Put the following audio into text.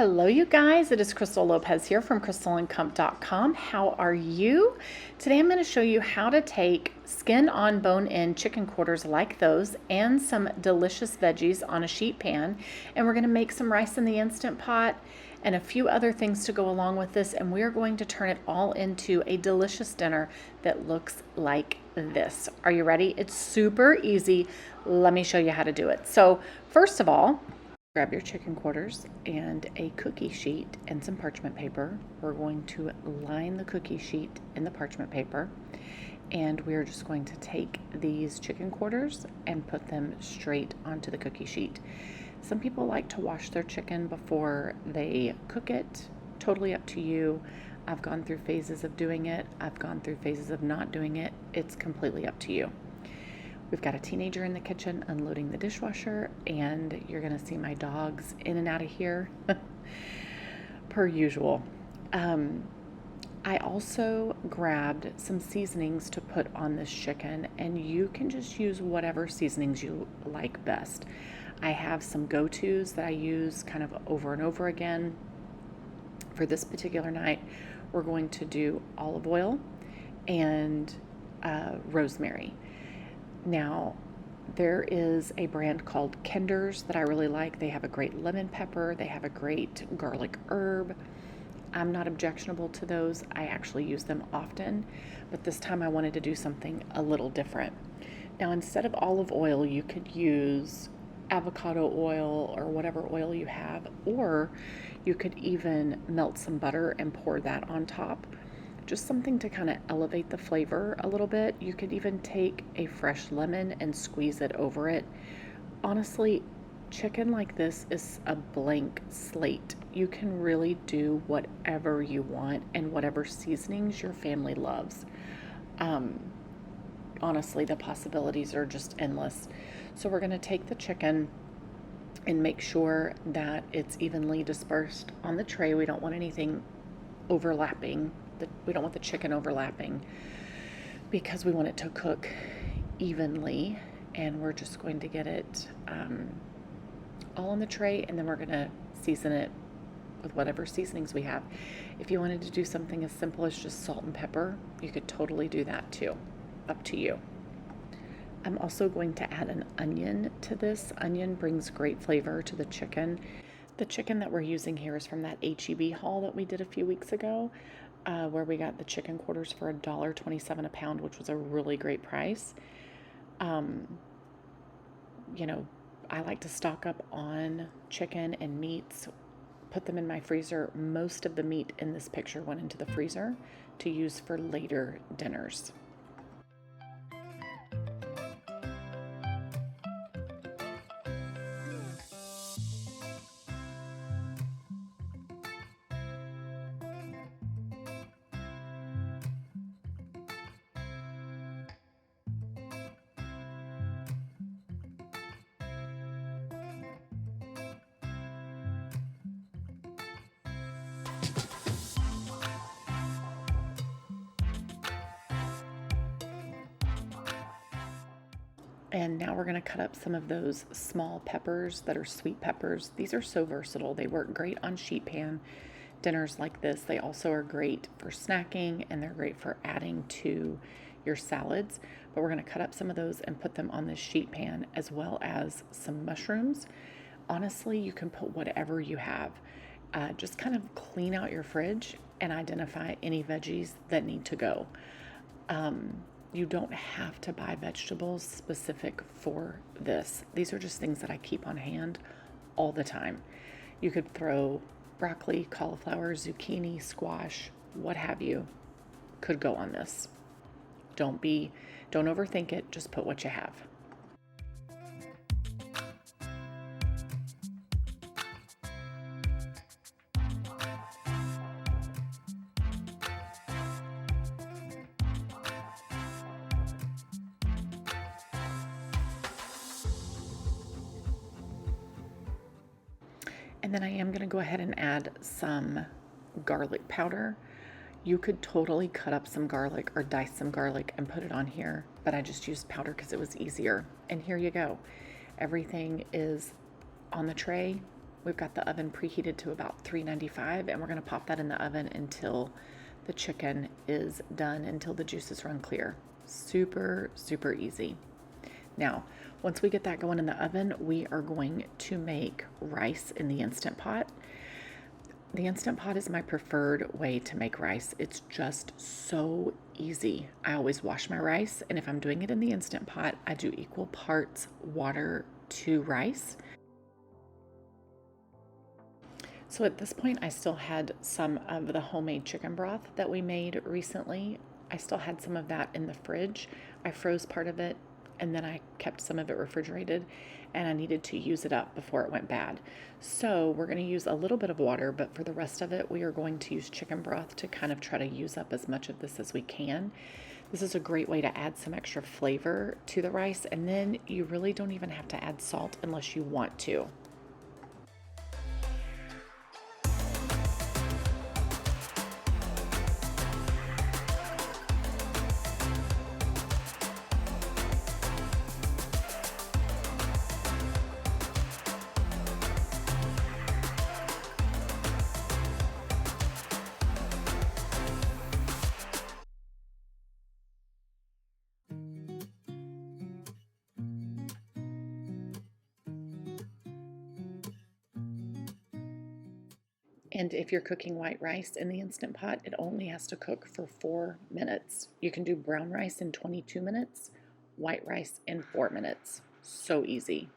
Hello, you guys. It is Crystal Lopez here from crystalandcomp.com. How are you? Today I'm going to show you how to take skin on, bone in chicken quarters like those and some delicious veggies on a sheet pan. And we're going to make some rice in the Instant Pot and a few other things to go along with this. And we're going to turn it all into a delicious dinner that looks like this. Are you ready? It's super easy. Let me show you how to do it. So first of all, grab your chicken quarters and a cookie sheet and some parchment paper. We're going to line the cookie sheet in the parchment paper, and we're just going to take these chicken quarters and put them straight onto the cookie sheet. Some people like to wash their chicken before they cook it. Totally up to you. I've gone through phases of doing it. I've gone through phases of not doing it. It's completely up to you. We've got a teenager in the kitchen unloading the dishwasher, and you're going to see my dogs in and out of here per usual. I also grabbed some seasonings to put on this chicken, and you can just use whatever seasonings you like best. I have some go-tos that I use kind of over and over again. For this particular night, we're going to do olive oil and rosemary. Now, there is a brand called Kinder's that I really like. They have a great lemon pepper. They have a great garlic herb. I'm not objectionable to those. I actually use them often, but this time I wanted to do something a little different. Now, instead of olive oil, you could use avocado oil or whatever oil you have, or you could even melt some butter and pour that on top. Just something to kind of elevate the flavor a little bit. You could even take a fresh lemon and squeeze it over it. Honestly, chicken like this is a blank slate. You can really do whatever you want and whatever seasonings your family loves. Honestly, the possibilities are just endless. So we're going to take the chicken and make sure that it's evenly dispersed on the tray. We don't want anything overlapping. We don't want the chicken overlapping because we want it to cook evenly, and we're just going to get it all on the tray, and then we're going to season it with whatever seasonings we have. If you wanted to do something as simple as just salt and pepper, you could totally do that too. Up to you. I'm also going to add an onion to this. Onion brings great flavor to the chicken. The chicken that we're using here is from that H-E-B haul that we did a few weeks ago, where we got the chicken quarters for $1.27 a pound, which was a really great price. I like to stock up on chicken and meats, put them in my freezer. Most of the meat in this picture went into the freezer to use for later dinners. And now we're going to cut up some of those small peppers that are sweet peppers. These are so versatile. They work great on sheet pan dinners like this. They also are great for snacking, and they're great for adding to your salads. But we're going to cut up some of those and put them on this sheet pan, as well as some mushrooms. Honestly, you can put whatever you have. Just kind of clean out your fridge and identify any veggies that need to go. You don't have to buy vegetables specific for this. These are just things that I keep on hand all the time. You could throw broccoli, cauliflower, zucchini, squash, what have you, could go on this. Don't overthink it, just put what you have. And then I am going to go ahead and add some garlic powder. You could totally cut up some garlic or dice some garlic and put it on here, but I just used powder because it was easier. And here you go. Everything is on the tray. We've got the oven preheated to about 395, and we're going to pop that in the oven until the chicken is done, until the juices run clear. Super, super easy. Now, once we get that going in the oven, we are going to make rice in the Instant Pot. The Instant Pot is my preferred way to make rice. It's just so easy. I always wash my rice, and if I'm doing it in the Instant Pot, I do equal parts water to rice. So at this point, I still had some of the homemade chicken broth that we made recently. I still had some of that in the fridge. I froze part of it, and then I kept some of it refrigerated, and I needed to use it up before it went bad. So we're going to use a little bit of water, but for the rest of it, we are going to use chicken broth to kind of try to use up as much of this as we can. This is a great way to add some extra flavor to the rice, and then you really don't even have to add salt unless you want to. And if you're cooking white rice in the Instant Pot, it only has to cook for 4 minutes. You can do brown rice in 22 minutes, white rice in 4 minutes. So easy.